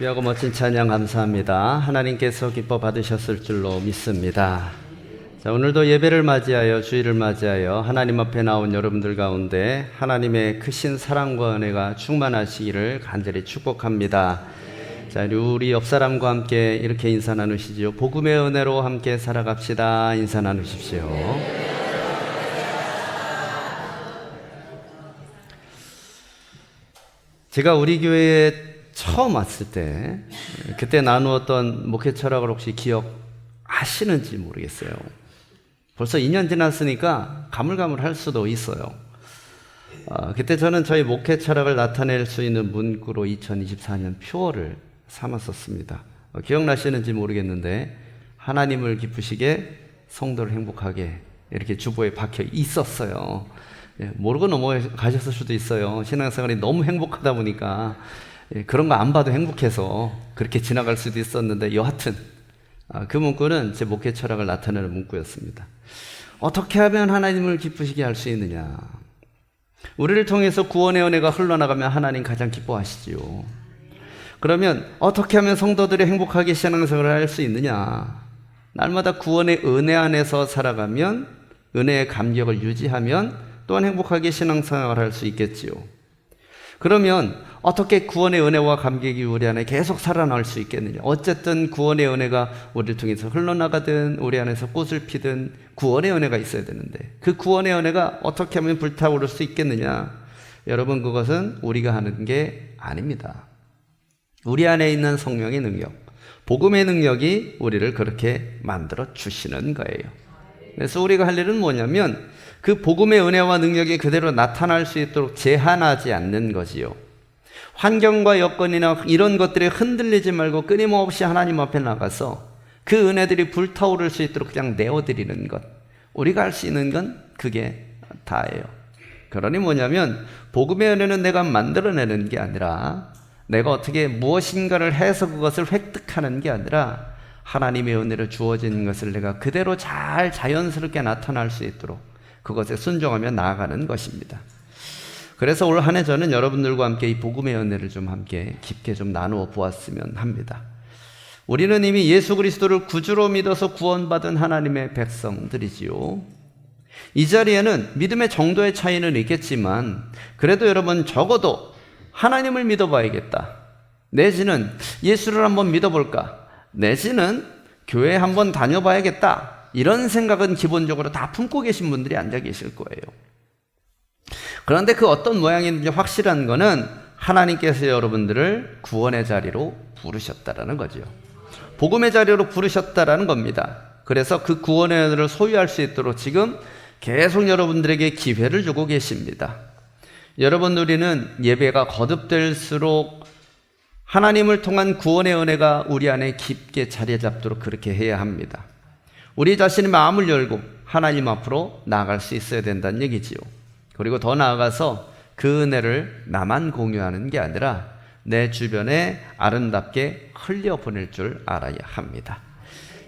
귀하고 멋진 찬양 감사합니다. 하나님께서 기뻐 받으셨을 줄로 믿습니다. 자, 오늘도 예배를 맞이하여 주일을 맞이하여 하나님 앞에 나온 여러분들 가운데 하나님의 크신 사랑과 은혜가 충만하시기를 간절히 축복합니다. 자, 우리 옆 사람과 함께 이렇게 인사 나누시지요. 복음의 은혜로 함께 살아갑시다. 인사 나누십시오. 제가 우리 교회에 처음 왔을 때 그때 나누었던 목회 철학을 혹시 기억하시는지 모르겠어요. 벌써 2년 지났으니까 가물가물할 수도 있어요. 그때 저는 저희 목회 철학을 나타낼 수 있는 문구로 2024년 표어를 삼았었습니다. 기억나시는지 모르겠는데 하나님을 기쁘시게 성도를 행복하게 이렇게 주보에 박혀 있었어요. 모르고 넘어가셨을 수도 있어요. 신앙생활이 너무 행복하다 보니까 그런 거 안 봐도 행복해서 그렇게 지나갈 수도 있었는데 여하튼 그 문구는 제 목회 철학을 나타내는 문구였습니다. 어떻게 하면 하나님을 기쁘시게 할 수 있느냐? 우리를 통해서 구원의 은혜가 흘러나가면 하나님 가장 기뻐하시지요. 그러면 어떻게 하면 성도들이 행복하게 신앙생활을 할 수 있느냐? 날마다 구원의 은혜 안에서 살아가면 은혜의 감격을 유지하면 또한 행복하게 신앙생활을 할 수 있겠지요. 그러면 어떻게 구원의 은혜와 감격이 우리 안에 계속 살아날 수 있겠느냐? 어쨌든 구원의 은혜가 우리를 통해서 흘러나가든 우리 안에서 꽃을 피든 구원의 은혜가 있어야 되는데 그 구원의 은혜가 어떻게 하면 불타오를 수 있겠느냐? 여러분, 그것은 우리가 하는 게 아닙니다. 우리 안에 있는 성령의 능력, 복음의 능력이 우리를 그렇게 만들어 주시는 거예요. 그래서 우리가 할 일은 뭐냐면 그 복음의 은혜와 능력이 그대로 나타날 수 있도록 제한하지 않는 거지요. 환경과 여건이나 이런 것들에 흔들리지 말고 끊임없이 하나님 앞에 나가서 그 은혜들이 불타오를 수 있도록 그냥 내어드리는 것. 우리가 할 수 있는 건 그게 다예요. 그러니 뭐냐면 복음의 은혜는 내가 만들어내는 게 아니라 내가 어떻게 무엇인가를 해서 그것을 획득하는 게 아니라 하나님의 은혜로 주어진 것을 내가 그대로 잘 자연스럽게 나타날 수 있도록 그것에 순종하며 나아가는 것입니다. 그래서 올 한 해 저는 여러분들과 함께 이 복음의 은혜를 좀 함께 깊게 좀 나누어 보았으면 합니다. 우리는 이미 예수 그리스도를 구주로 믿어서 구원받은 하나님의 백성들이지요. 이 자리에는 믿음의 정도의 차이는 있겠지만 그래도 여러분 적어도 하나님을 믿어봐야겠다. 내지는 예수를 한번 믿어볼까? 내지는 교회에 한번 다녀봐야겠다. 이런 생각은 기본적으로 다 품고 계신 분들이 앉아 계실 거예요. 그런데 그 어떤 모양인지 확실한 거는 하나님께서 여러분들을 구원의 자리로 부르셨다라는 거죠. 복음의 자리로 부르셨다라는 겁니다. 그래서 그 구원의 은혜를 소유할 수 있도록 지금 계속 여러분들에게 기회를 주고 계십니다. 여러분, 우리는 예배가 거듭될수록 하나님을 통한 구원의 은혜가 우리 안에 깊게 자리 잡도록 그렇게 해야 합니다. 우리 자신의 마음을 열고 하나님 앞으로 나아갈 수 있어야 된다는 얘기지요. 그리고 더 나아가서 그 은혜를 나만 공유하는 게 아니라 내 주변에 아름답게 흘려보낼 줄 알아야 합니다.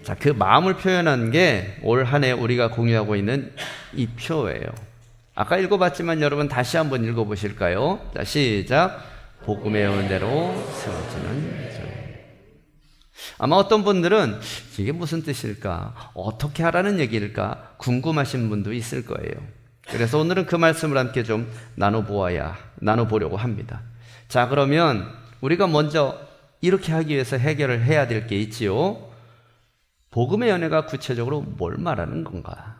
자, 그 마음을 표현한 게 올 한 해 우리가 공유하고 있는 이 표예요. 아까 읽어봤지만 여러분 다시 한번 읽어보실까요? 자, 시작. 복음의 은혜로 세워지는 줄. 아마 어떤 분들은 이게 무슨 뜻일까? 어떻게 하라는 얘기일까? 궁금하신 분도 있을 거예요. 그래서 오늘은 그 말씀을 함께 좀 나눠보려고 합니다. 자, 그러면 우리가 먼저 이렇게 하기 위해서 해결을 해야 될 게 있지요. 복음의 은혜가 구체적으로 뭘 말하는 건가?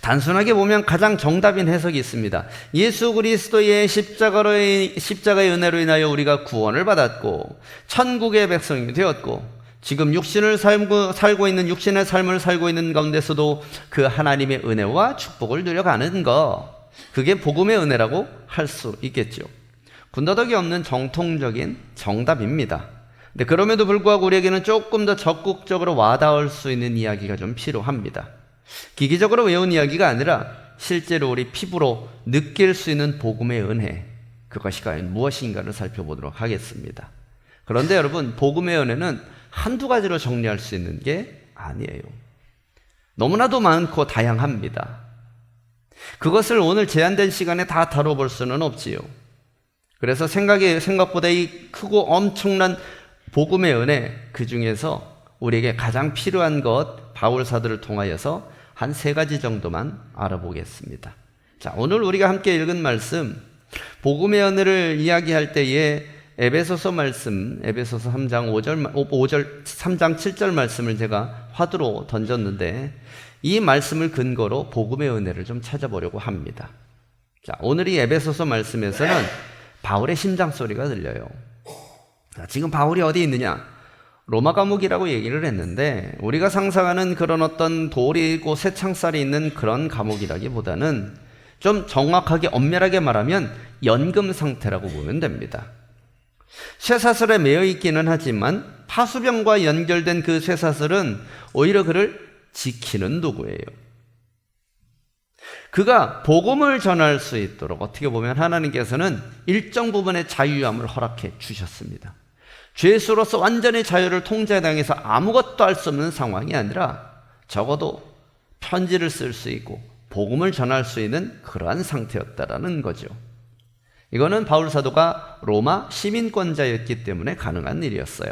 단순하게 보면 가장 정답인 해석이 있습니다. 예수 그리스도의 십자가의 은혜로 인하여 우리가 구원을 받았고 천국의 백성이 되었고 지금 살고 있는 육신의 삶을 살고 있는 가운데서도 그 하나님의 은혜와 축복을 누려가는 것, 그게 복음의 은혜라고 할 수 있겠죠. 군더더기 없는 정통적인 정답입니다. 근데 그럼에도 불구하고 우리에게는 조금 더 적극적으로 와닿을 수 있는 이야기가 좀 필요합니다. 기기적으로 외운 이야기가 아니라 실제로 우리 피부로 느낄 수 있는 복음의 은혜, 그것이 과연 무엇인가를 살펴보도록 하겠습니다. 그런데 여러분, 복음의 은혜는 한두 가지로 정리할 수 있는 게 아니에요. 너무나도 많고 다양합니다. 그것을 오늘 제한된 시간에 다 다뤄볼 수는 없지요. 그래서 생각보다 이 크고 엄청난 복음의 은혜, 그 중에서 우리에게 가장 필요한 것, 바울 사도를 통하여서 한 3가지 정도만 알아보겠습니다. 자, 오늘 우리가 함께 읽은 말씀, 복음의 은혜를 이야기할 때에 에베소서 말씀, 에베소서 3장 3장 7절 말씀을 제가 화두로 던졌는데, 이 말씀을 근거로 복음의 은혜를 좀 찾아보려고 합니다. 자, 오늘 이 에베소서 말씀에서는 바울의 심장 소리가 들려요. 자, 지금 바울이 어디 있느냐? 로마 감옥이라고 얘기를 했는데, 우리가 상상하는 그런 어떤 돌이 있고 쇠창살이 있는 그런 감옥이라기보다는 좀 정확하게 엄밀하게 말하면 연금 상태라고 보면 됩니다. 쇠사슬에 매여 있기는 하지만 파수병과 연결된 그 쇠사슬은 오히려 그를 지키는 도구예요. 그가 복음을 전할 수 있도록 어떻게 보면 하나님께서는 일정 부분의 자유함을 허락해 주셨습니다. 죄수로서 완전히 자유를 통제당해서 아무것도 할 수 없는 상황이 아니라 적어도 편지를 쓸 수 있고 복음을 전할 수 있는 그러한 상태였다라는 거죠. 이거는 바울 사도가 로마 시민권자였기 때문에 가능한 일이었어요.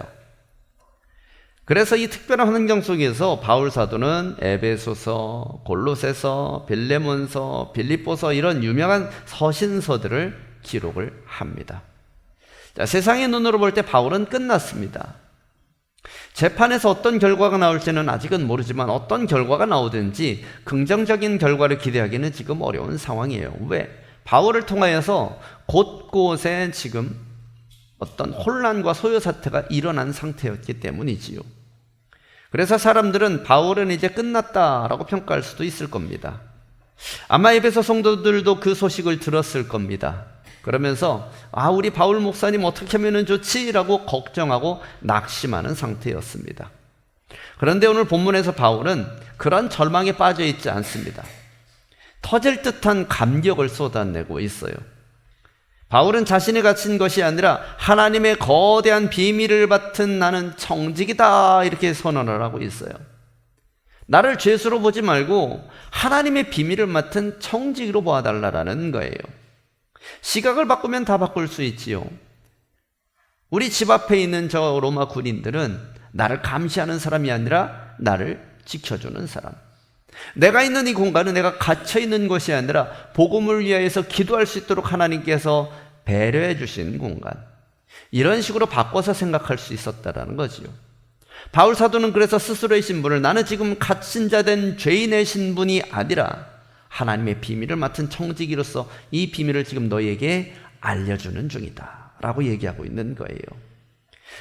그래서 이 특별한 환경 속에서 바울 사도는 에베소서, 골로새서, 빌레몬서, 빌립보서 이런 유명한 서신서들을 기록을 합니다. 자, 세상의 눈으로 볼 때 바울은 끝났습니다. 재판에서 어떤 결과가 나올지는 아직은 모르지만 어떤 결과가 나오든지 긍정적인 결과를 기대하기는 지금 어려운 상황이에요. 왜? 바울을 통하여서 곳곳에 지금 어떤 혼란과 소요 사태가 일어난 상태였기 때문이지요. 그래서 사람들은 바울은 이제 끝났다라고 평가할 수도 있을 겁니다. 아마 에베소 성도들도 그 소식을 들었을 겁니다. 그러면서 우리 바울 목사님 어떻게 하면 좋지라고 걱정하고 낙심하는 상태였습니다. 그런데 오늘 본문에서 바울은 그런 절망에 빠져 있지 않습니다. 터질 듯한 감격을 쏟아내고 있어요. 바울은 자신이 갇힌 것이 아니라 하나님의 거대한 비밀을 맡은 나는 청직이다 이렇게 선언을 하고 있어요. 나를 죄수로 보지 말고 하나님의 비밀을 맡은 청직으로 보아달라는 거예요. 시각을 바꾸면 다 바꿀 수 있지요. 우리 집 앞에 있는 저 로마 군인들은 나를 감시하는 사람이 아니라 나를 지켜주는 사람. 내가 있는 이 공간은 내가 갇혀있는 것이 아니라 복음을 위하여서 기도할 수 있도록 하나님께서 배려해 주신 공간. 이런 식으로 바꿔서 생각할 수 있었다라는 거지요. 바울 사도는 그래서 스스로의 신분을 나는 지금 갇힌 자 된 죄인의 신분이 아니라 하나님의 비밀을 맡은 청지기로서 이 비밀을 지금 너희에게 알려주는 중이다 라고 얘기하고 있는 거예요.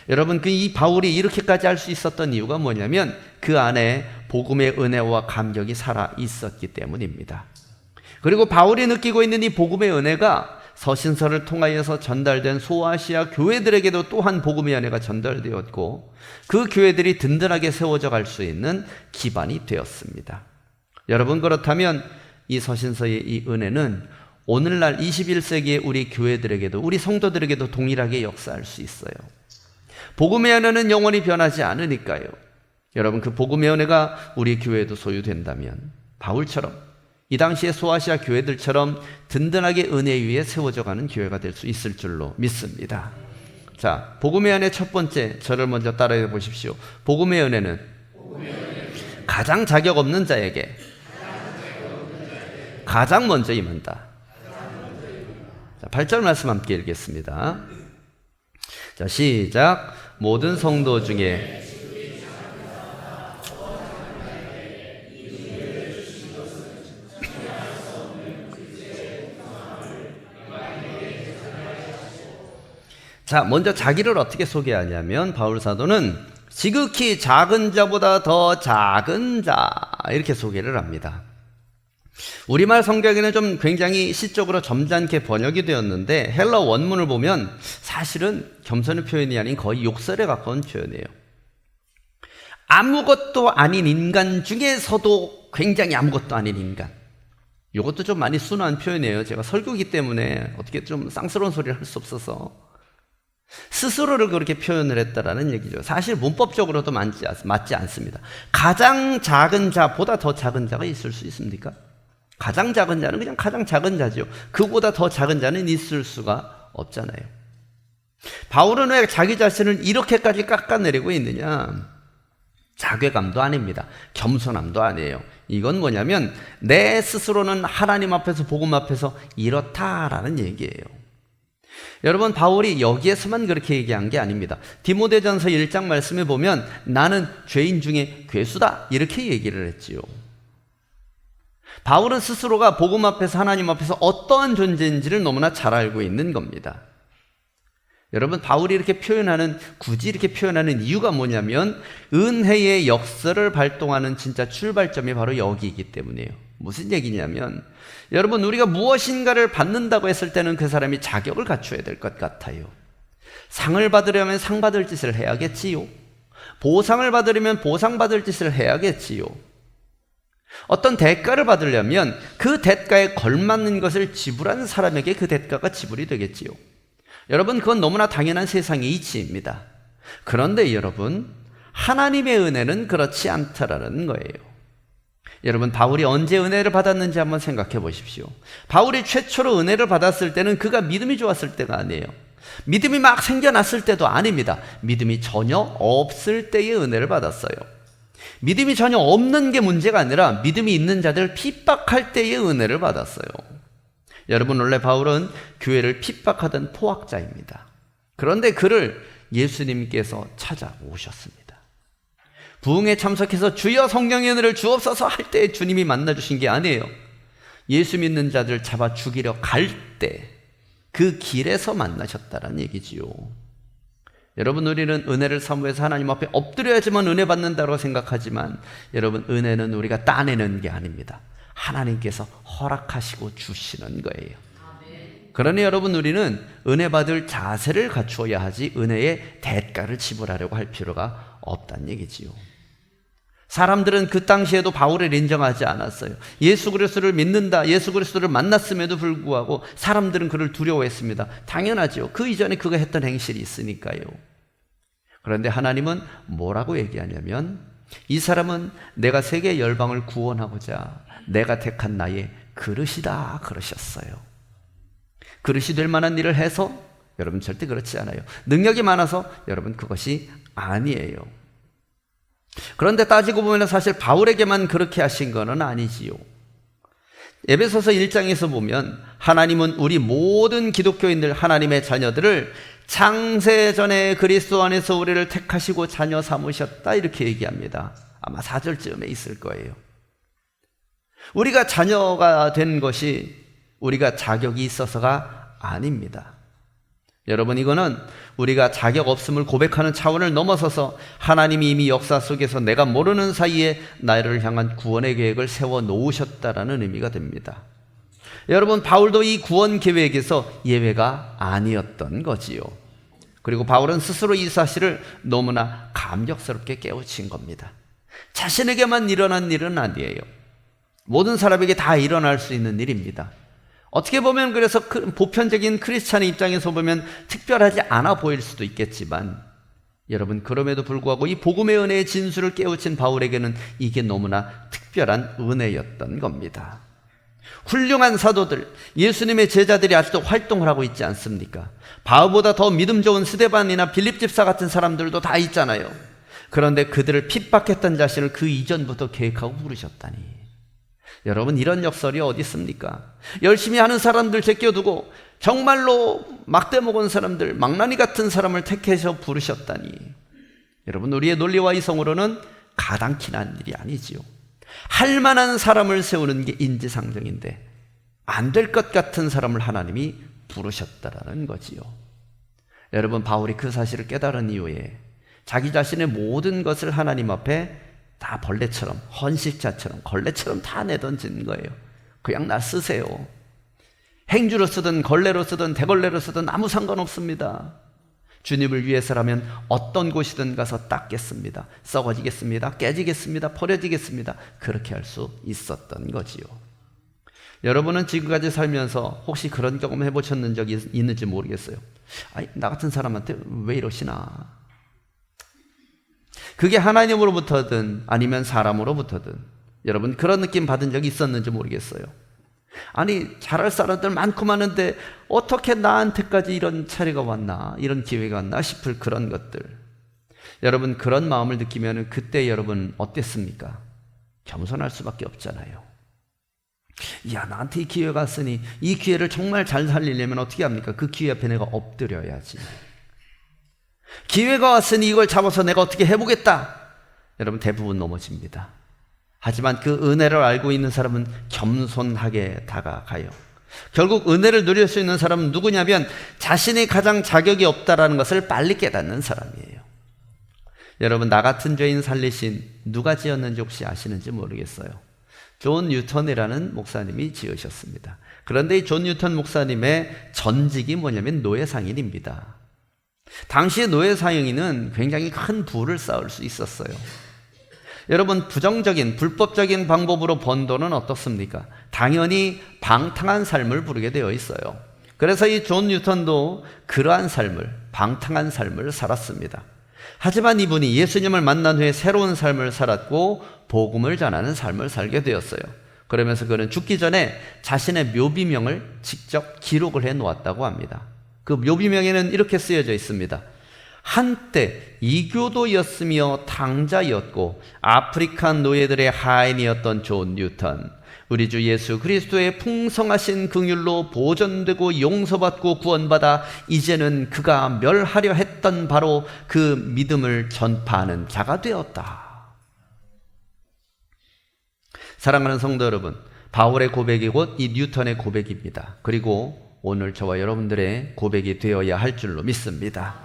여러분, 이 바울이 이렇게까지 할 수 있었던 이유가 뭐냐면 그 안에 복음의 은혜와 감격이 살아 있었기 때문입니다. 그리고 바울이 느끼고 있는 이 복음의 은혜가 서신서를 통하여서 전달된 소아시아 교회들에게도 또한 복음의 은혜가 전달되었고 그 교회들이 든든하게 세워져 갈 수 있는 기반이 되었습니다. 여러분, 그렇다면 이 서신서의 이 은혜는 오늘날 21세기의 우리 교회들에게도 우리 성도들에게도 동일하게 역사할 수 있어요. 복음의 은혜는 영원히 변하지 않으니까요. 여러분, 그 복음의 은혜가 우리 교회에도 소유된다면 바울처럼 이 당시의 소아시아 교회들처럼 든든하게 은혜 위에 세워져 가는 교회가 될 수 있을 줄로 믿습니다. 자, 복음의 은혜 첫 번째, 저를 먼저 따라해 보십시오. 복음의 은혜는 가장 자격 없는 자에게 가장 먼저 임한다. 자, 8절 말씀 함께 읽겠습니다. 자, 시작. 모든 성도 중에 자, 먼저 자기를 어떻게 소개하냐면 바울 사도는 지극히 작은 자보다 더 작은 자 이렇게 소개를 합니다. 우리말 성경에는 좀 굉장히 시적으로 점잖게 번역이 되었는데 헬라 원문을 보면 사실은 겸손의 표현이 아닌 거의 욕설에 가까운 표현이에요. 아무것도 아닌 인간 중에서도 굉장히 아무것도 아닌 인간. 이것도 좀 많이 순화한 표현이에요. 제가 설교기 때문에 어떻게 좀 쌍스러운 소리를 할 수 없어서 스스로를 그렇게 표현을 했다라는 얘기죠. 사실 문법적으로도 맞지 않습니다. 가장 작은 자보다 더 작은 자가 있을 수 있습니까? 가장 작은 자는 그냥 가장 작은 자죠. 그보다 더 작은 자는 있을 수가 없잖아요. 바울은 왜 자기 자신을 이렇게까지 깎아내리고 있느냐? 자괴감도 아닙니다. 겸손함도 아니에요. 이건 뭐냐면 내 스스로는 하나님 앞에서 복음 앞에서 이렇다라는 얘기예요. 여러분, 바울이 여기에서만 그렇게 얘기한 게 아닙니다. 디모데전서 1장 말씀에 보면 나는 죄인 중에 괴수다 이렇게 얘기를 했지요. 바울은 스스로가 복음 앞에서 하나님 앞에서 어떠한 존재인지를 너무나 잘 알고 있는 겁니다. 여러분, 바울이 굳이 이렇게 표현하는 이유가 뭐냐면 은혜의 역사를 발동하는 진짜 출발점이 바로 여기이기 때문이에요. 무슨 얘기냐면 여러분, 우리가 무엇인가를 받는다고 했을 때는 그 사람이 자격을 갖춰야 될 것 같아요. 상을 받으려면 상 받을 짓을 해야겠지요. 보상을 받으려면 보상 받을 짓을 해야겠지요. 어떤 대가를 받으려면 그 대가에 걸맞는 것을 지불하는 사람에게 그 대가가 지불이 되겠지요. 여러분, 그건 너무나 당연한 세상의 이치입니다. 그런데 여러분, 하나님의 은혜는 그렇지 않다라는 거예요. 여러분, 바울이 언제 은혜를 받았는지 한번 생각해 보십시오. 바울이 최초로 은혜를 받았을 때는 그가 믿음이 좋았을 때가 아니에요. 믿음이 막 생겨났을 때도 아닙니다. 믿음이 전혀 없을 때의 은혜를 받았어요. 믿음이 전혀 없는 게 문제가 아니라 믿음이 있는 자들 핍박할 때의 은혜를 받았어요. 여러분, 원래 바울은 교회를 핍박하던 포악자입니다. 그런데 그를 예수님께서 찾아오셨습니다. 부흥에 참석해서 주여 성령의 은혜를 주옵소서 할 때 주님이 만나주신 게 아니에요. 예수 믿는 자들 잡아 죽이려 갈 때 그 길에서 만나셨다는 얘기지요. 여러분, 우리는 은혜를 사모해서 하나님 앞에 엎드려야지만 은혜 받는다고 생각하지만 여러분, 은혜는 우리가 따내는 게 아닙니다. 하나님께서 허락하시고 주시는 거예요. 그러니 여러분, 우리는 은혜 받을 자세를 갖추어야 하지 은혜의 대가를 지불하려고 할 필요가 없다는 얘기지요. 사람들은 그 당시에도 바울을 인정하지 않았어요. 예수 그리스도를 믿는다, 예수 그리스도를 만났음에도 불구하고 사람들은 그를 두려워했습니다. 당연하죠. 그 이전에 그가 했던 행실이 있으니까요. 그런데 하나님은 뭐라고 얘기하냐면 이 사람은 내가 세계 열방을 구원하고자 내가 택한 나의 그릇이다 그러셨어요. 그릇이 될 만한 일을 해서? 여러분, 절대 그렇지 않아요. 능력이 많아서? 여러분, 그것이 아니에요. 그런데 따지고 보면 사실 바울에게만 그렇게 하신 것은 아니지요. 에베소서 1장에서 보면 하나님은 우리 모든 기독교인들, 하나님의 자녀들을 창세전에 그리스도 안에서 우리를 택하시고 자녀 삼으셨다 이렇게 얘기합니다. 아마 4절쯤에 있을 거예요. 우리가 자녀가 된 것이 우리가 자격이 있어서가 아닙니다. 여러분, 이거는 우리가 자격 없음을 고백하는 차원을 넘어서서 하나님이 이미 역사 속에서 내가 모르는 사이에 나를 향한 구원의 계획을 세워 놓으셨다라는 의미가 됩니다. 여러분, 바울도 이 구원 계획에서 예외가 아니었던 거지요. 그리고 바울은 스스로 이 사실을 너무나 감격스럽게 깨우친 겁니다. 자신에게만 일어난 일은 아니에요. 모든 사람에게 다 일어날 수 있는 일입니다. 어떻게 보면 그래서 보편적인 크리스찬의 입장에서 보면 특별하지 않아 보일 수도 있겠지만 여러분, 그럼에도 불구하고 이 복음의 은혜의 진수를 깨우친 바울에게는 이게 너무나 특별한 은혜였던 겁니다. 훌륭한 사도들, 예수님의 제자들이 아직도 활동을 하고 있지 않습니까? 바울보다 더 믿음 좋은 스데반이나 빌립 집사 같은 사람들도 다 있잖아요. 그런데 그들을 핍박했던 자신을 그 이전부터 계획하고 부르셨다니. 여러분, 이런 역설이 어디 있습니까? 열심히 하는 사람들 제껴두고 정말로 막대 먹은 사람들, 망나니 같은 사람을 택해서 부르셨다니. 여러분, 우리의 논리와 이성으로는 가당키 난 일이 아니지요. 할 만한 사람을 세우는 게 인지상정인데 안 될 것 같은 사람을 하나님이 부르셨다라는 거지요. 여러분, 바울이 그 사실을 깨달은 이후에 자기 자신의 모든 것을 하나님 앞에 다 벌레처럼, 헌식자처럼, 걸레처럼 다 내던진 거예요. 그냥 나 쓰세요. 행주로 쓰든 걸레로 쓰든 대걸레로 쓰든 아무 상관없습니다. 주님을 위해서라면 어떤 곳이든 가서 닦겠습니다. 썩어지겠습니다. 깨지겠습니다. 버려지겠습니다. 그렇게 할 수 있었던 거지요. 여러분은 지금까지 살면서 혹시 그런 경험 해보셨는 적이 있는지 모르겠어요. 아니, 나 같은 사람한테 왜 이러시나. 그게 하나님으로부터든 아니면 사람으로부터든 여러분, 그런 느낌 받은 적이 있었는지 모르겠어요. 아니 잘할 사람들 많고 많은데 어떻게 나한테까지 이런 차례가 왔나, 이런 기회가 왔나 싶을 그런 것들. 여러분 그런 마음을 느끼면 그때 여러분 어땠습니까? 겸손할 수밖에 없잖아요. 야, 나한테 이 기회가 왔으니 이 기회를 정말 잘 살리려면 어떻게 합니까? 그 기회 앞에 내가 엎드려야지. 기회가 왔으니 이걸 잡아서 내가 어떻게 해보겠다. 여러분 대부분 넘어집니다. 하지만 그 은혜를 알고 있는 사람은 겸손하게 다가가요. 결국 은혜를 누릴 수 있는 사람은 누구냐면 자신이 가장 자격이 없다라는 것을 빨리 깨닫는 사람이에요. 여러분 나 같은 죄인 살리신 누가 지었는지 혹시 아시는지 모르겠어요. 존 뉴턴이라는 목사님이 지으셨습니다. 그런데 이 존 뉴턴 목사님의 전직이 뭐냐면 노예상인입니다. 당시의 노예상인은 굉장히 큰 부를 쌓을 수 있었어요. 여러분 부정적인 불법적인 방법으로 번 돈은 어떻습니까? 당연히 방탕한 삶을 부르게 되어 있어요. 그래서 이 존 뉴턴도 그러한 삶을, 방탕한 삶을 살았습니다. 하지만 이분이 예수님을 만난 후에 새로운 삶을 살았고 복음을 전하는 삶을 살게 되었어요. 그러면서 그는 죽기 전에 자신의 묘비명을 직접 기록을 해 놓았다고 합니다. 그 묘비명에는 이렇게 쓰여져 있습니다. 한때 이교도였으며 당자였고 아프리카 노예들의 하인이었던 존 뉴턴, 우리 주 예수 그리스도의 풍성하신 긍휼로 보존되고 용서받고 구원받아 이제는 그가 멸하려 했던 바로 그 믿음을 전파하는 자가 되었다. 사랑하는 성도 여러분, 바울의 고백이 곧 이 뉴턴의 고백입니다. 그리고 오늘 저와 여러분들의 고백이 되어야 할 줄로 믿습니다.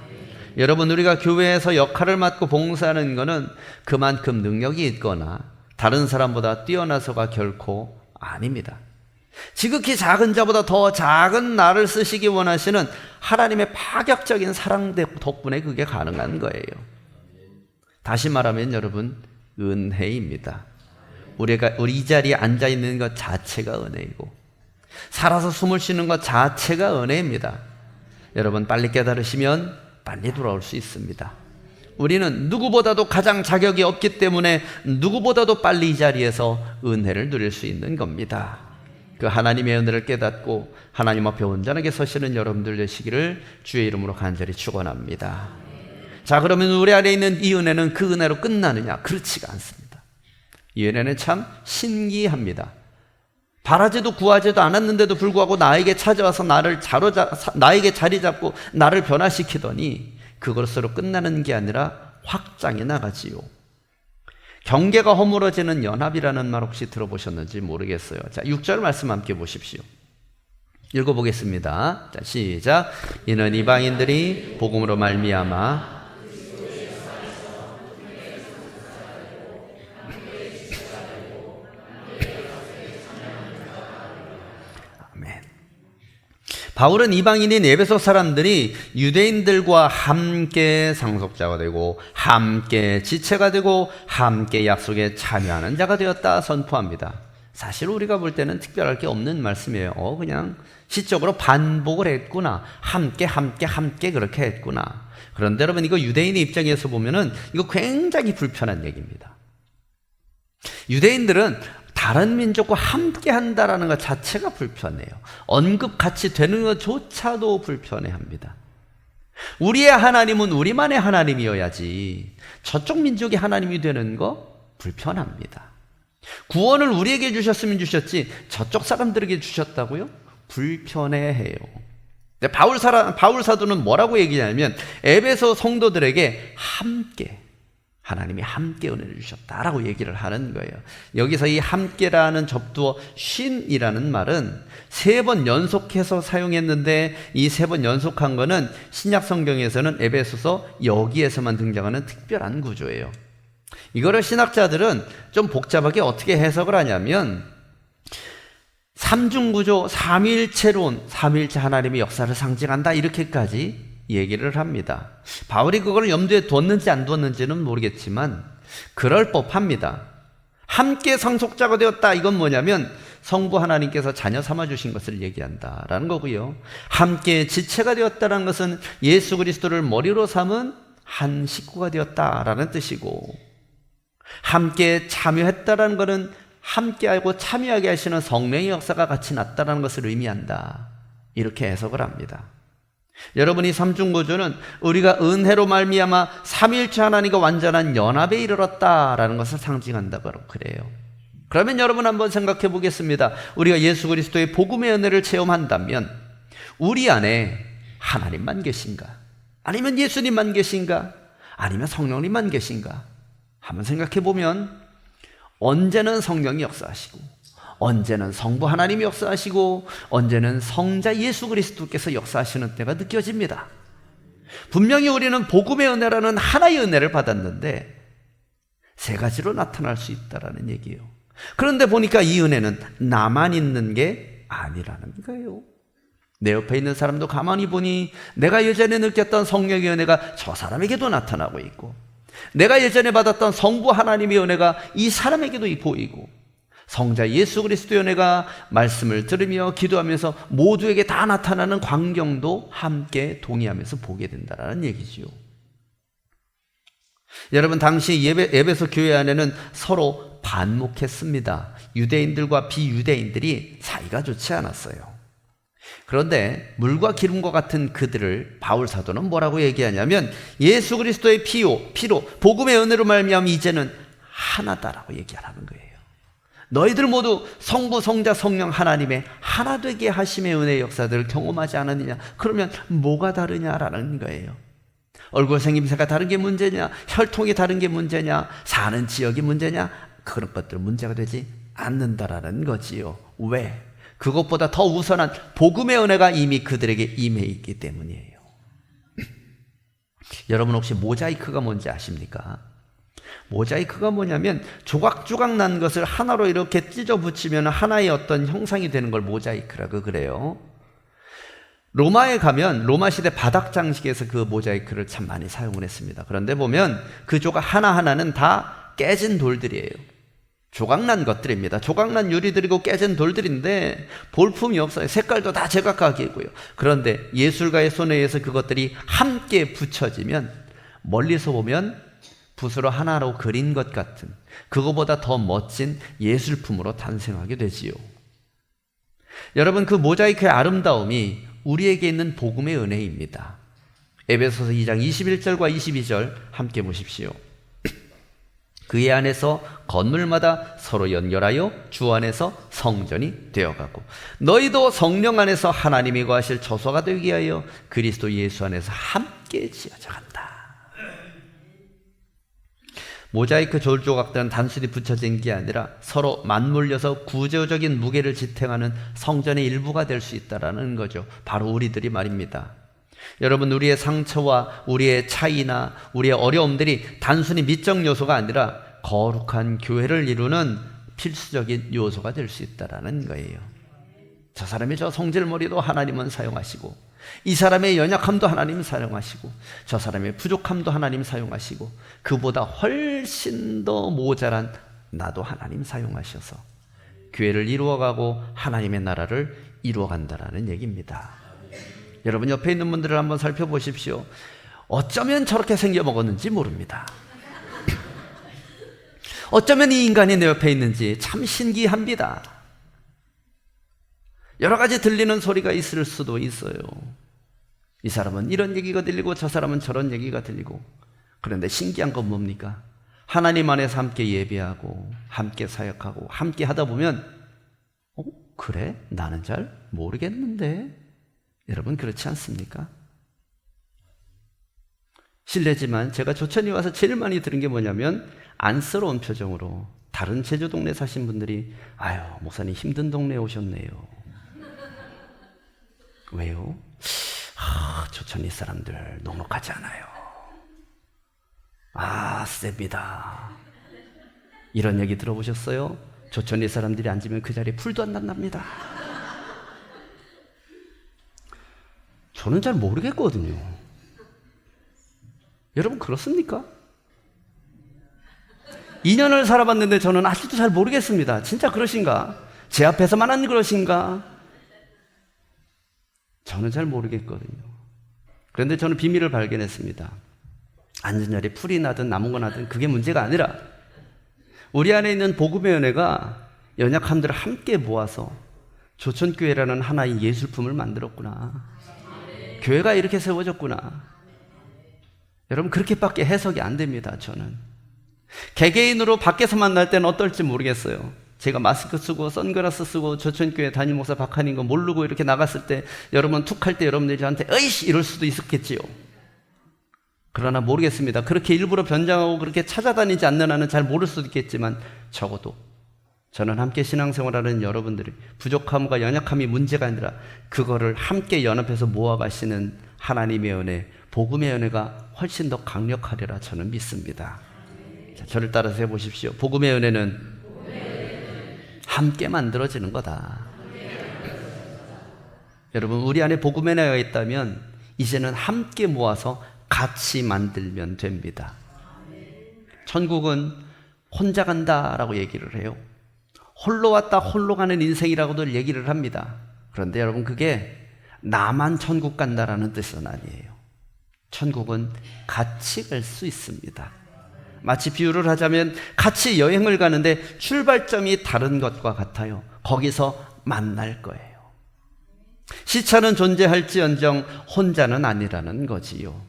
여러분 우리가 교회에서 역할을 맡고 봉사하는 것은 그만큼 능력이 있거나 다른 사람보다 뛰어나서가 결코 아닙니다. 지극히 작은 자보다 더 작은 나를 쓰시기 원하시는 하나님의 파격적인 사랑 덕분에 그게 가능한 거예요. 다시 말하면 여러분 은혜입니다. 우리 이 자리에 앉아있는 것 자체가 은혜이고 살아서 숨을 쉬는 것 자체가 은혜입니다. 여러분 빨리 깨달으시면 빨리 돌아올 수 있습니다. 우리는 누구보다도 가장 자격이 없기 때문에 누구보다도 빨리 이 자리에서 은혜를 누릴 수 있는 겁니다. 그 하나님의 은혜를 깨닫고 하나님 앞에 온전하게 서시는 여러분들 되시기를 주의 이름으로 간절히 축원합니다. 자, 그러면 우리 안에 있는 이 은혜는 그 은혜로 끝나느냐? 그렇지가 않습니다. 이 은혜는 참 신기합니다. 바라지도 구하지도 않았는데도 불구하고 나에게 찾아와서 나에게 자리 잡고 나를 변화시키더니 그것으로 끝나는 게 아니라 확장해 나가지요. 경계가 허물어지는 연합이라는 말 혹시 들어보셨는지 모르겠어요. 자, 6절 말씀 함께 보십시오. 읽어보겠습니다. 자, 시작. 이는 이방인들이 복음으로 말미암아 바울은 이방인인 에베소 사람들이 유대인들과 함께 상속자가 되고 함께 지체가 되고 함께 약속에 참여하는 자가 되었다 선포합니다. 사실 우리가 볼 때는 특별할 게 없는 말씀이에요. 그냥 시적으로 반복을 했구나. 함께 그렇게 했구나. 그런데 여러분 이거 유대인의 입장에서 보면은 이거 굉장히 불편한 얘기입니다. 유대인들은 다른 민족과 함께 한다라는 것 자체가 불편해요. 언급 같이 되는 것조차도 불편해합니다. 우리의 하나님은 우리만의 하나님이어야지 저쪽 민족이 하나님이 되는 거 불편합니다. 구원을 우리에게 주셨으면 주셨지 저쪽 사람들에게 주셨다고요? 불편해해요. 바울 사도는 뭐라고 얘기하냐면 에베소 성도들에게 함께 하나님이 함께 은혜를 주셨다라고 얘기를 하는 거예요. 여기서 이 함께라는 접두어 쉰이라는 말은 3번 연속해서 사용했는데 이 3번 연속한 거는 신약 성경에서는 에베소서 여기에서만 등장하는 특별한 구조예요. 이거를 신학자들은 좀 복잡하게 어떻게 해석을 하냐면 삼중구조, 삼위일체론, 삼위일체 하나님의 역사를 상징한다 이렇게까지 얘기를 합니다. 바울이 그걸 염두에 뒀는지 안 뒀는지는 모르겠지만 그럴 법합니다. 함께 상속자가 되었다 이건 뭐냐면 성부 하나님께서 자녀 삼아주신 것을 얘기한다라는 거고요. 함께 지체가 되었다는 것은 예수 그리스도를 머리로 삼은 한 식구가 되었다라는 뜻이고 함께 참여했다라는 것은 함께하고 참여하게 하시는 성령의 역사가 같이 났다는 것을 의미한다. 이렇게 해석을 합니다. 여러분이 삼중구조는 우리가 은혜로 말미암아 삼위일체 하나님과 완전한 연합에 이르렀다라는 것을 상징한다고 그래요. 그러면 여러분 한번 생각해 보겠습니다. 우리가 예수 그리스도의 복음의 은혜를 체험한다면 우리 안에 하나님만 계신가? 아니면 예수님만 계신가? 아니면 성령님만 계신가? 한번 생각해 보면 언제는 성령이 역사하시고, 언제는 성부 하나님이 역사하시고, 언제는 성자 예수 그리스도께서 역사하시는 때가 느껴집니다. 분명히 우리는 복음의 은혜라는 하나의 은혜를 받았는데 세 가지로 나타날 수 있다는 얘기예요. 그런데 보니까 이 은혜는 나만 있는 게 아니라는 거예요. 내 옆에 있는 사람도 가만히 보니 내가 예전에 느꼈던 성령의 은혜가 저 사람에게도 나타나고 있고, 내가 예전에 받았던 성부 하나님의 은혜가 이 사람에게도 보이고, 성자 예수 그리스도의 은혜가 말씀을 들으며 기도하면서 모두에게 다 나타나는 광경도 함께 동의하면서 보게 된다는 얘기지요. 여러분, 당시 에베소 교회 안에는 서로 반목했습니다. 유대인들과 비유대인들이 사이가 좋지 않았어요. 그런데 물과 기름과 같은 그들을 바울 사도는 뭐라고 얘기하냐면 예수 그리스도의 피로 복음의 은혜로 말미암아 이제는 하나다라고 얘기하는 거예요. 너희들 모두 성부 성자 성령 하나님의 하나 되게 하심의 은혜의 역사들을 경험하지 않았느냐? 그러면 뭐가 다르냐라는 거예요. 얼굴 생김새가 다른 게 문제냐? 혈통이 다른 게 문제냐? 사는 지역이 문제냐? 그런 것들은 문제가 되지 않는다라는 거지요. 왜? 그것보다 더 우선한 복음의 은혜가 이미 그들에게 임해 있기 때문이에요. 여러분 혹시 모자이크가 뭔지 아십니까? 모자이크가 뭐냐면 조각조각 난 것을 하나로 이렇게 찢어 붙이면 하나의 어떤 형상이 되는 걸 모자이크라고 그래요. 로마에 가면 로마 시대 바닥 장식에서 그 모자이크를 참 많이 사용을 했습니다. 그런데 보면 그 조각 하나하나는 다 깨진 돌들이에요. 조각난 것들입니다. 조각난 유리들이고 깨진 돌들인데 볼품이 없어요. 색깔도 다 제각각이고요. 그런데 예술가의 손에 의해서 그것들이 함께 붙여지면 멀리서 보면 붓으로 하나로 그린 것 같은, 그거보다 더 멋진 예술품으로 탄생하게 되지요. 여러분, 그 모자이크의 아름다움이 우리에게 있는 복음의 은혜입니다. 에베소서 2장 21절과 22절 함께 보십시오. 그의 안에서 건물마다 서로 연결하여 주 안에서 성전이 되어가고 너희도 성령 안에서 하나님이 거하실 처소가 되기 위하여 그리스도 예수 안에서 함께 지어져 간다. 모자이크 조각들은 단순히 붙여진 게 아니라 서로 맞물려서 구조적인 무게를 지탱하는 성전의 일부가 될 수 있다는 거죠. 바로 우리들이 말입니다. 여러분, 우리의 상처와 우리의 차이나 우리의 어려움들이 단순히 미적 요소가 아니라 거룩한 교회를 이루는 필수적인 요소가 될 수 있다는 거예요. 저 사람의 저 성질머리도 하나님은 사용하시고, 이 사람의 연약함도 하나님 사용하시고, 저 사람의 부족함도 하나님 사용하시고, 그보다 훨씬 더 모자란 나도 하나님 사용하셔서 교회를 이루어가고 하나님의 나라를 이루어간다는 얘기입니다. 여러분, 옆에 있는 분들을 한번 살펴보십시오. 어쩌면 저렇게 생겨먹었는지 모릅니다. 어쩌면 이 인간이 내 옆에 있는지 참 신기합니다. 여러 가지 들리는 소리가 있을 수도 있어요. 이 사람은 이런 얘기가 들리고 저 사람은 저런 얘기가 들리고. 그런데 신기한 건 뭡니까? 하나님 안에서 함께 예배하고 함께 사역하고 함께 하다 보면 그래? 나는 잘 모르겠는데. 여러분, 그렇지 않습니까? 실례지만 제가 조천이 와서 제일 많이 들은 게 뭐냐면 안쓰러운 표정으로 다른 제주 동네 사신 분들이 아유, 목사님 힘든 동네에 오셨네요. 왜요? 조천이 사람들 넉넉하지 않아요. 셉니다. 이런 얘기 들어보셨어요? 조천이 사람들이 앉으면 그 자리에 풀도 안 난답니다. 저는 잘 모르겠거든요. 여러분, 그렇습니까? 2년을 살아봤는데 저는 아직도 잘 모르겠습니다. 진짜 그러신가? 제 앞에서만 그러신가? 저는 잘 모르겠거든요. 그런데 저는 비밀을 발견했습니다. 앉은 자리에 풀이 나든 남은 거 나든 그게 문제가 아니라 우리 안에 있는 복음의 은혜가 연약함들을 함께 모아서 조천교회라는 하나의 예술품을 만들었구나. 교회가 이렇게 세워졌구나. 여러분, 그렇게밖에 해석이 안 됩니다. 저는 개개인으로 밖에서 만날 때는 어떨지 모르겠어요. 제가 마스크 쓰고 선글라스 쓰고 조천교회 담임 목사 박한인 거 모르고 이렇게 나갔을 때 여러분 툭할 때 여러분들이 저한테 으이씨 이럴 수도 있었겠지요. 그러나 모르겠습니다. 그렇게 일부러 변장하고 그렇게 찾아다니지 않는 한은 잘 모를 수도 있겠지만, 적어도 저는 함께 신앙생활하는 여러분들이 부족함과 연약함이 문제가 아니라 그거를 함께 연합해서 모아가시는 하나님의 은혜, 복음의 은혜가 훨씬 더 강력하리라 저는 믿습니다. 자, 저를 따라서 해보십시오. 복음의 은혜는 함께 만들어지는 거다. 여러분, 우리 안에 복음의 은혜가 있다면 이제는 함께 모아서 같이 만들면 됩니다. 천국은 혼자 간다라고 얘기를 해요. 홀로 왔다 홀로 가는 인생이라고도 얘기를 합니다. 그런데 여러분, 그게 나만 천국 간다라는 뜻은 아니에요. 천국은 같이 갈 수 있습니다. 마치 비유를 하자면 같이 여행을 가는데 출발점이 다른 것과 같아요. 거기서 만날 거예요. 시차는 존재할지언정 혼자는 아니라는 거지요.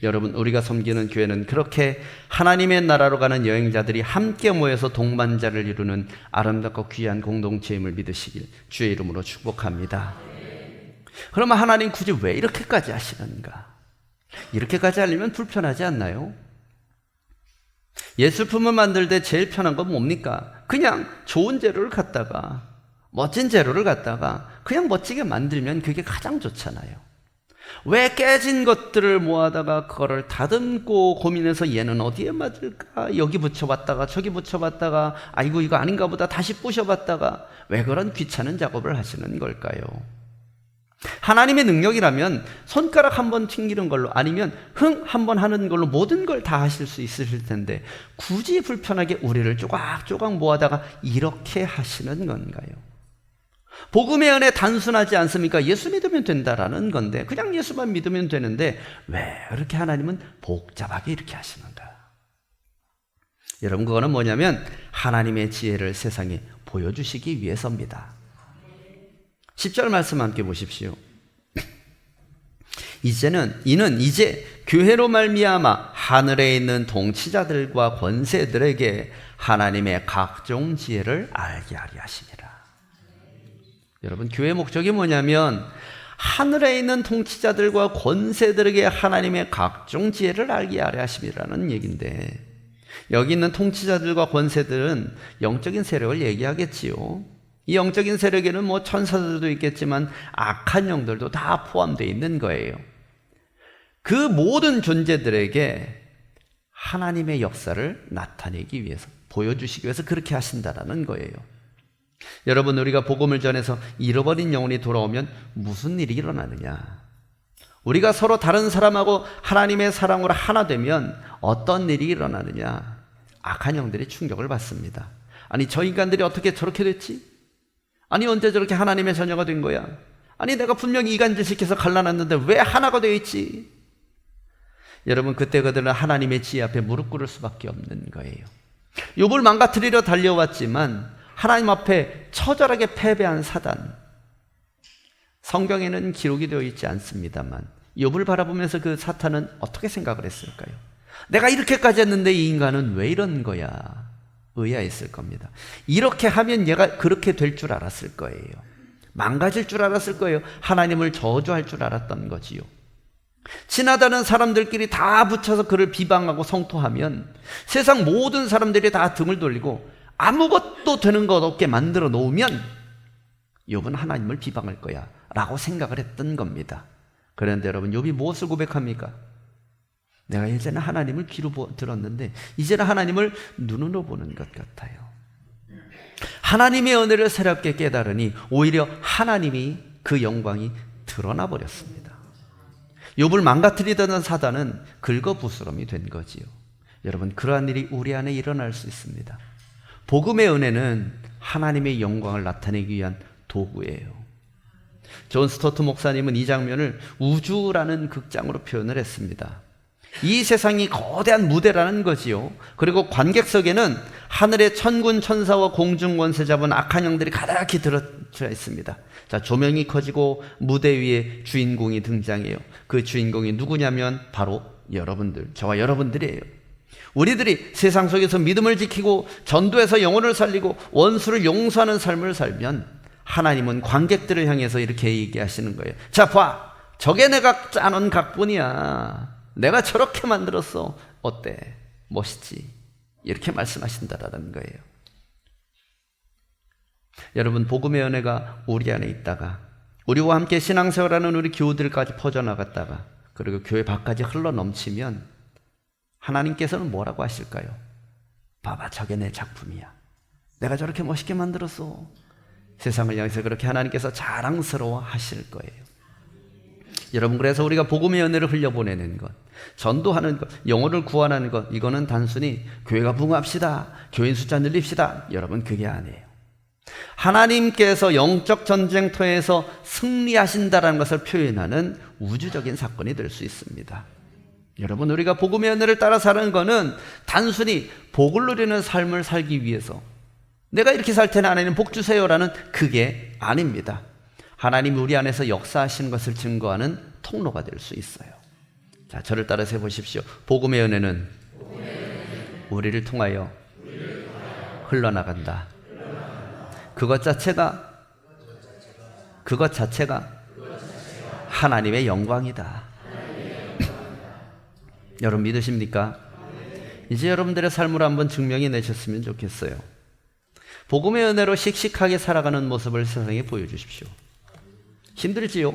여러분, 우리가 섬기는 교회는 그렇게 하나님의 나라로 가는 여행자들이 함께 모여서 동반자를 이루는 아름답고 귀한 공동체임을 믿으시길 주의 이름으로 축복합니다. 그러면 하나님 굳이 왜 이렇게까지 하시는가? 이렇게까지 하려면 불편하지 않나요? 예술품을 만들 때 제일 편한 건 뭡니까? 그냥 좋은 재료를 갖다가, 멋진 재료를 갖다가 그냥 멋지게 만들면 그게 가장 좋잖아요. 왜 깨진 것들을 모아다가 그거를 다듬고 고민해서 얘는 어디에 맞을까? 여기 붙여봤다가 저기 붙여봤다가 아이고 이거 아닌가 보다 다시 부셔봤다가 왜 그런 귀찮은 작업을 하시는 걸까요? 하나님의 능력이라면 손가락 한번 튕기는 걸로, 아니면 흥 한번 하는 걸로 모든 걸 다 하실 수 있으실 텐데 굳이 불편하게 우리를 조각조각 모아다가 이렇게 하시는 건가요? 복음의 은혜 단순하지 않습니까? 예수 믿으면 된다라는 건데, 그냥 예수만 믿으면 되는데 왜 그렇게 하나님은 복잡하게 이렇게 하시는가? 여러분, 그거는 뭐냐면 하나님의 지혜를 세상에 보여주시기 위해서입니다. 10절 말씀 함께 보십시오. 이는 이제 교회로 말미암아 하늘에 있는 통치자들과 권세들에게 하나님의 각종 지혜를 알게 하려 하심이라. 여러분, 교회의 목적이 뭐냐면 하늘에 있는 통치자들과 권세들에게 하나님의 각종 지혜를 알게 하려 하심이라는 얘기인데, 여기 있는 통치자들과 권세들은 영적인 세력을 얘기하겠지요. 이 영적인 세력에는 뭐 천사들도 있겠지만 악한 영들도 다 포함되어 있는 거예요. 그 모든 존재들에게 하나님의 역사를 나타내기 위해서, 보여주시기 위해서 그렇게 하신다라는 거예요. 여러분, 우리가 복음을 전해서 잃어버린 영혼이 돌아오면 무슨 일이 일어나느냐? 우리가 서로 다른 사람하고 하나님의 사랑으로 하나 되면 어떤 일이 일어나느냐? 악한 영들이 충격을 받습니다. 아니, 저 인간들이 어떻게 저렇게 됐지? 아니, 언제 저렇게 하나님의 자녀가 된 거야? 아니, 내가 분명히 이간질 시켜서 갈라놨는데 왜 하나가 되어 있지? 여러분, 그때 그들은 하나님의 지혜 앞에 무릎 꿇을 수밖에 없는 거예요. 욥을 망가뜨리려 달려왔지만 하나님 앞에 처절하게 패배한 사단, 성경에는 기록이 되어 있지 않습니다만 욥을 바라보면서 그 사탄은 어떻게 생각을 했을까요? 내가 이렇게까지 했는데 이 인간은 왜 이런 거야? 의아했을 겁니다. 이렇게 하면 얘가 그렇게 될 줄 알았을 거예요. 망가질 줄 알았을 거예요. 하나님을 저주할 줄 알았던 거지요. 지나다는 사람들끼리 다 붙여서 그를 비방하고 성토하면 세상 모든 사람들이 다 등을 돌리고 아무것도 되는 것 없게 만들어 놓으면 욥은 하나님을 비방할 거야 라고 생각을 했던 겁니다. 그런데 여러분, 욥이 무엇을 고백합니까? 내가 예전에 하나님을 귀로 들었는데 이제는 하나님을 눈으로 보는 것 같아요. 하나님의 은혜를 새롭게 깨달으니 오히려 하나님이, 그 영광이 드러나 버렸습니다. 욥을 망가뜨리던 사단은 긁어부스럼이 된 거지요. 여러분, 그러한 일이 우리 안에 일어날 수 있습니다. 복음의 은혜는 하나님의 영광을 나타내기 위한 도구예요. 존 스토트 목사님은 이 장면을 우주라는 극장으로 표현을 했습니다. 이 세상이 거대한 무대라는 거지요. 그리고 관객석에는 하늘의 천군 천사와 공중 권세 잡은 악한 영들이 가득히 들어차 있습니다. 자, 조명이 커지고 무대 위에 주인공이 등장해요. 그 주인공이 누구냐면 바로 여러분들, 저와 여러분들이에요. 우리들이 세상 속에서 믿음을 지키고 전도해서 영혼을 살리고 원수를 용서하는 삶을 살면 하나님은 관객들을 향해서 이렇게 얘기하시는 거예요. 자, 봐, 저게 내가 짜놓은 각본이야. 내가 저렇게 만들었어. 어때? 멋있지? 이렇게 말씀하신다라는 거예요. 여러분, 복음의 은혜가 우리 안에 있다가 우리와 함께 신앙생활하는 우리 교우들까지 퍼져나갔다가 그리고 교회 밖까지 흘러넘치면 하나님께서는 뭐라고 하실까요? 봐봐, 저게 내 작품이야. 내가 저렇게 멋있게 만들었어. 세상을 향해서 그렇게 하나님께서 자랑스러워 하실 거예요. 여러분, 그래서 우리가 복음의 은혜를 흘려보내는 것, 전도하는 것, 영혼을 구원하는 것, 이거는 단순히 교회가 부흥합시다, 교인 숫자 늘립시다, 여러분, 그게 아니에요. 하나님께서 영적 전쟁터에서 승리하신다라는 것을 표현하는 우주적인 사건이 될 수 있습니다. 여러분, 우리가 복음의 은혜를 따라 사는 것은 단순히 복을 누리는 삶을 살기 위해서 내가 이렇게 살 테니 하나님 복 주세요라는 그게 아닙니다. 하나님이 우리 안에서 역사하시는 것을 증거하는 통로가 될 수 있어요. 자, 저를 따라서 해보십시오. 복음의 은혜는 우리를 통하여 흘러나간다. 그것 자체가 하나님의 영광이다. 여러분, 믿으십니까? 이제 여러분들의 삶으로 한번 증명해 내셨으면 좋겠어요. 복음의 은혜로 씩씩하게 살아가는 모습을 세상에 보여주십시오. 힘들지요?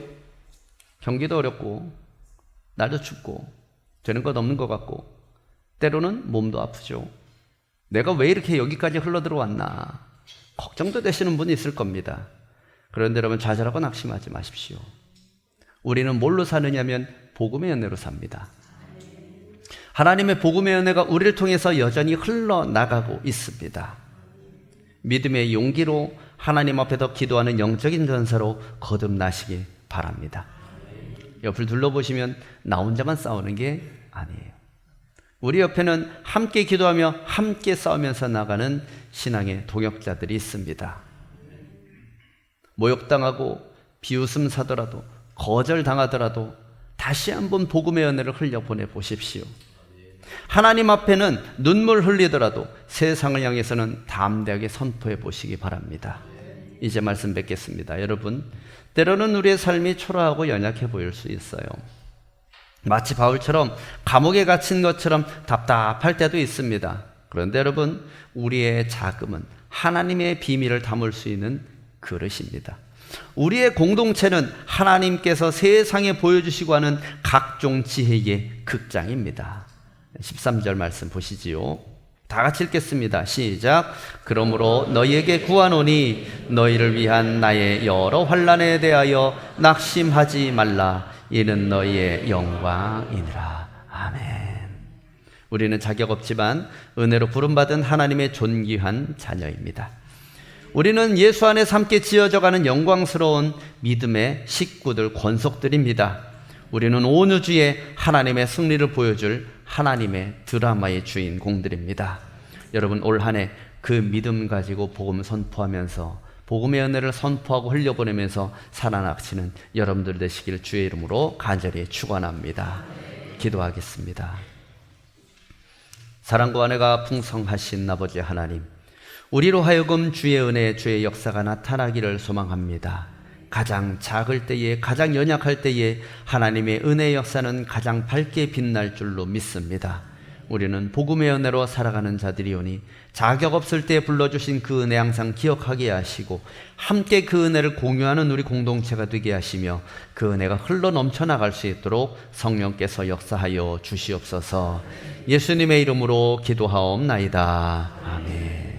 경기도 어렵고 날도 춥고 되는 것 없는 것 같고 때로는 몸도 아프죠. 내가 왜 이렇게 여기까지 흘러들어왔나 걱정도 되시는 분이 있을 겁니다. 그런데 여러분, 좌절하고 낙심하지 마십시오. 우리는 뭘로 사느냐면 복음의 은혜로 삽니다. 하나님의 복음의 은혜가 우리를 통해서 여전히 흘러나가고 있습니다. 믿음의 용기로 하나님 앞에서 기도하는 영적인 전사로 거듭나시기 바랍니다. 옆을 둘러보시면 나 혼자만 싸우는 게 아니에요. 우리 옆에는 함께 기도하며 함께 싸우면서 나가는 신앙의 동역자들이 있습니다. 모욕당하고 비웃음 사더라도 거절당하더라도 다시 한번 복음의 은혜를 흘려보내 보십시오. 하나님 앞에는 눈물 흘리더라도 세상을 향해서는 담대하게 선포해 보시기 바랍니다. 이제 말씀 뵙겠습니다. 여러분, 때로는 우리의 삶이 초라하고 연약해 보일 수 있어요. 마치 바울처럼 감옥에 갇힌 것처럼 답답할 때도 있습니다. 그런데 여러분, 우리의 자금은 하나님의 비밀을 담을 수 있는 그릇입니다. 우리의 공동체는 하나님께서 세상에 보여주시고 하는 각종 지혜의 극장입니다. 13절 말씀 보시지요. 다 같이 읽겠습니다. 시작. 그러므로 너희에게 구하노니 너희를 위한 나의 여러 환난에 대하여 낙심하지 말라. 이는 너희의 영광이니라. 아멘. 우리는 자격 없지만 은혜로 부름받은 하나님의 존귀한 자녀입니다. 우리는 예수 안에서 함께 지어져가는 영광스러운 믿음의 식구들, 권속들입니다. 우리는 온 우주에 하나님의 승리를 보여줄 하나님의 드라마의 주인공들입니다. 여러분, 올 한 해 그 믿음 가지고 복음 선포하면서 복음의 은혜를 선포하고 흘려보내면서 살아나시는 여러분들 되시길 주의 이름으로 간절히 축원합니다. 기도하겠습니다. 사랑과 은혜가 풍성하신 아버지 하나님, 우리로 하여금 주의 은혜, 주의 역사가 나타나기를 소망합니다. 가장 작을 때에, 가장 연약할 때에 하나님의 은혜의 역사는 가장 밝게 빛날 줄로 믿습니다. 우리는 복음의 은혜로 살아가는 자들이오니 자격 없을 때 불러주신 그 은혜 항상 기억하게 하시고 함께 그 은혜를 공유하는 우리 공동체가 되게 하시며 그 은혜가 흘러 넘쳐나갈 수 있도록 성령께서 역사하여 주시옵소서. 예수님의 이름으로 기도하옵나이다. 아멘.